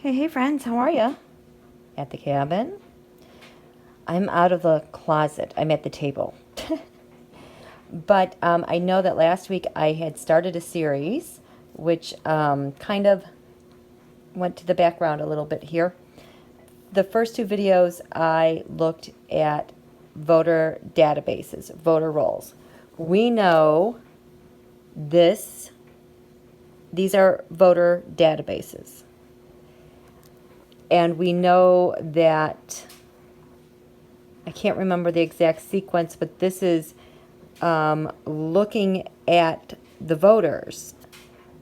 Okay, hey friends, how are you? At the cabin. I'm out of the closet. I'm at the table. But I know that last week I had started a series which kind of went to the background a little bit here. The first two videos I looked at voter databases, voter rolls. We know these are voter databases. And we know that, I can't remember the exact sequence, but this is looking at the voters,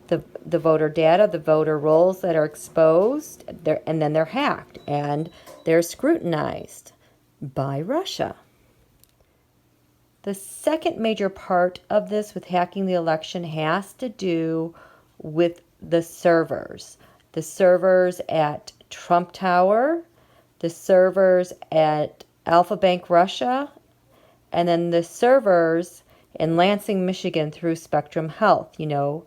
the voter data, the voter rolls that are exposed, and then they're hacked and they're scrutinized by Russia. The second major part of this with hacking the election has to do with the servers. The servers at Trump Tower, the servers at Alpha Bank Russia, and then the servers in Lansing, Michigan through Spectrum Health. You know,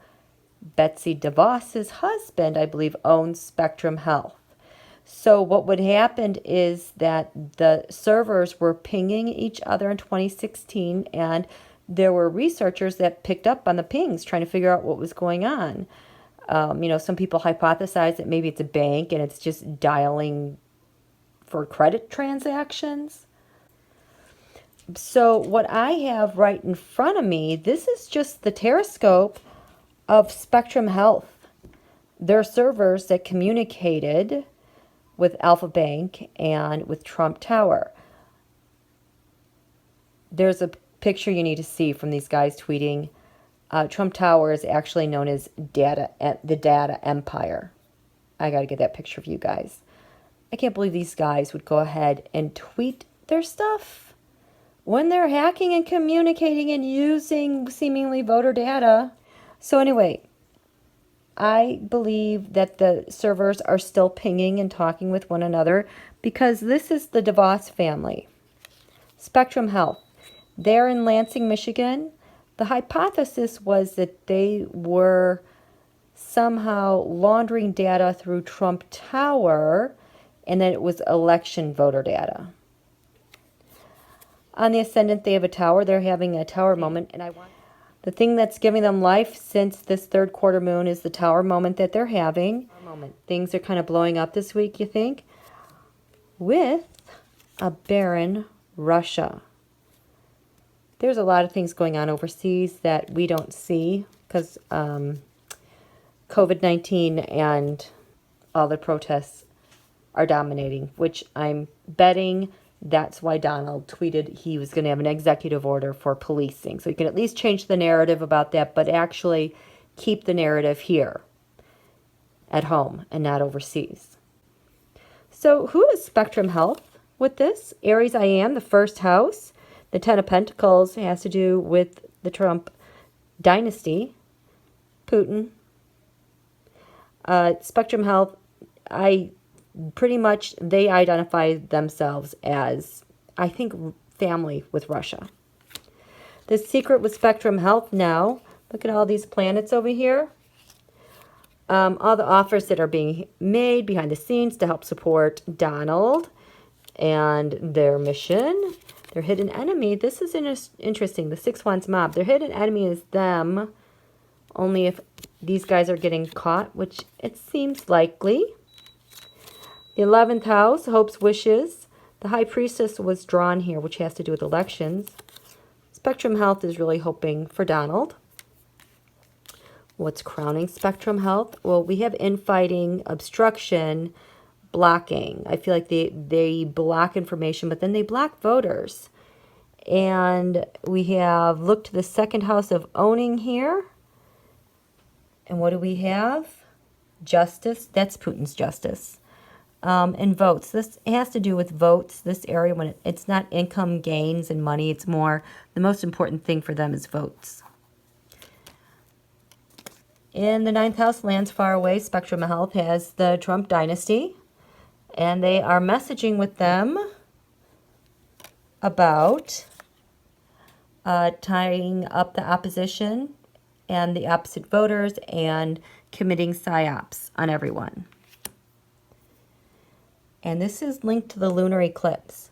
Betsy DeVos's husband, I believe, owns Spectrum Health. So what would happen is that the servers were pinging each other in 2016, and there were researchers that picked up on the pings trying to figure out what was going on. Some people hypothesize that maybe it's a bank and it's just dialing for credit transactions. So what I have right in front of me, this is just the Tauroscope of Spectrum Health. They're servers that communicated with Alpha Bank and with Trump Tower. There's a picture you need to see from these guys tweeting. Trump Tower is actually known as the Data Empire. I got to get that picture of you guys. I can't believe these guys would go ahead and tweet their stuff when they're hacking and communicating and using seemingly voter data. So anyway, I believe that the servers are still pinging and talking with one another because this is the DeVos family. Spectrum Health. They're in Lansing, Michigan. The hypothesis was that they were somehow laundering data through Trump Tower and that it was election voter data. On the ascendant, they have a tower. They're having a tower moment. And the thing that's giving them life since this third quarter moon is the tower moment that they're having. Things are kind of blowing up this week, you think, with a barren Russia. There's a lot of things going on overseas that we don't see because COVID-19 and all the protests are dominating, which I'm betting that's why Donald tweeted he was going to have an executive order for policing. So you can at least change the narrative about that, but actually keep the narrative here at home and not overseas. So who is Spectrum Health with this? Aries I am, the first house. The Ten of Pentacles has to do with the Trump dynasty, Putin. Spectrum Health, they identify themselves as, I think, family with Russia. The secret with Spectrum Health now, look at all these planets over here. All the offers that are being made behind the scenes to help support Donald and their mission. Their hidden enemy, this is interesting, the Six Wands mob. Their hidden enemy is them, only if these guys are getting caught, which it seems likely. The 11th house, hopes, wishes. The High Priestess was drawn here, which has to do with elections. Spectrum Health is really hoping for Donald. What's crowning Spectrum Health? Well, we have infighting, obstruction, blocking. I feel like they block information, but then they block voters. And we have looked to the second house of owning here. And what do we have? Justice. That's Putin's justice. And votes. This has to do with votes, this area, when it's not income gains and money. It's more, the most important thing for them is votes. In the 9th house, lands far away, Spectrum Health has the Trump dynasty. And they are messaging with them about tying up the opposition and the opposite voters and committing psyops on everyone. And this is linked to the lunar eclipse.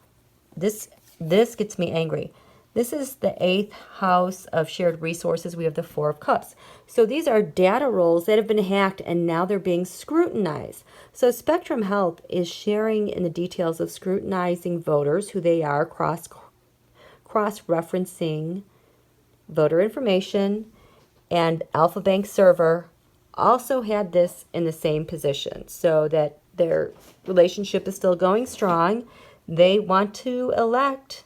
This gets me angry. This is the 8th house of shared resources. We have the 4 of Cups. So these are data rolls that have been hacked and now they're being scrutinized. So Spectrum Health is sharing in the details of scrutinizing voters, who they are, cross-referencing voter information, and Alpha Bank server also had this in the same position, so that their relationship is still going strong. They want to re-elect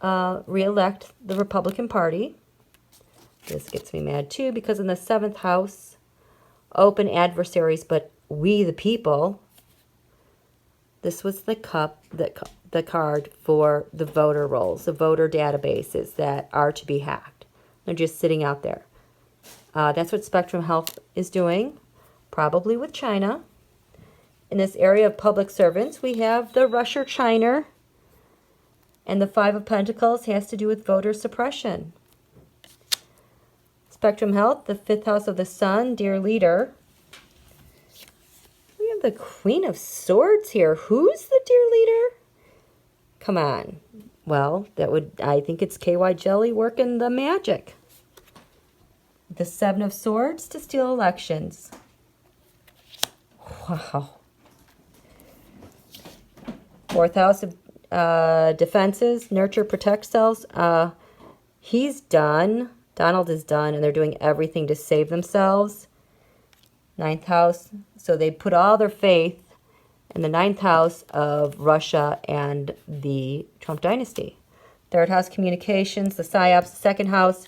the Republican Party. This gets me mad too, because in the 7th house, open adversaries, but we the people. This was the card for the voter rolls, the voter databases that are to be hacked. They're just sitting out there. That's what Spectrum Health is doing, probably with China. In this area of public servants, we have the Russia China, and the 5 of Pentacles has to do with voter suppression. Spectrum Health, the 5th house of the Sun, dear leader. We have the Queen of Swords here. Who's the dear leader? Come on. Well, I think it's KY Jelly working the magic. The 7 of Swords to steal elections. Wow. 4th house of defenses, nurture, protect selves. He's done. Donald is done, and they're doing everything to save themselves. 9th house. So they put all their faith in the 9th house of Russia and the Trump dynasty. 3rd house, communications, the psyops. 2nd house,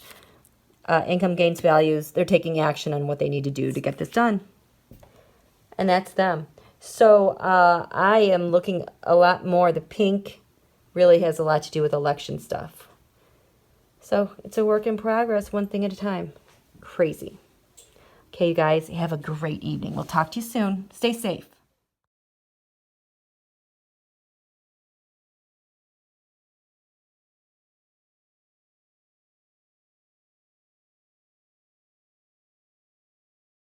income gains values. They're taking action on what they need to do to get this done. And that's them. So I am looking a lot more. The pink really has a lot to do with election stuff. So it's a work in progress, one thing at a time. Crazy. Okay, you guys, have a great evening. We'll talk to you soon. Stay safe.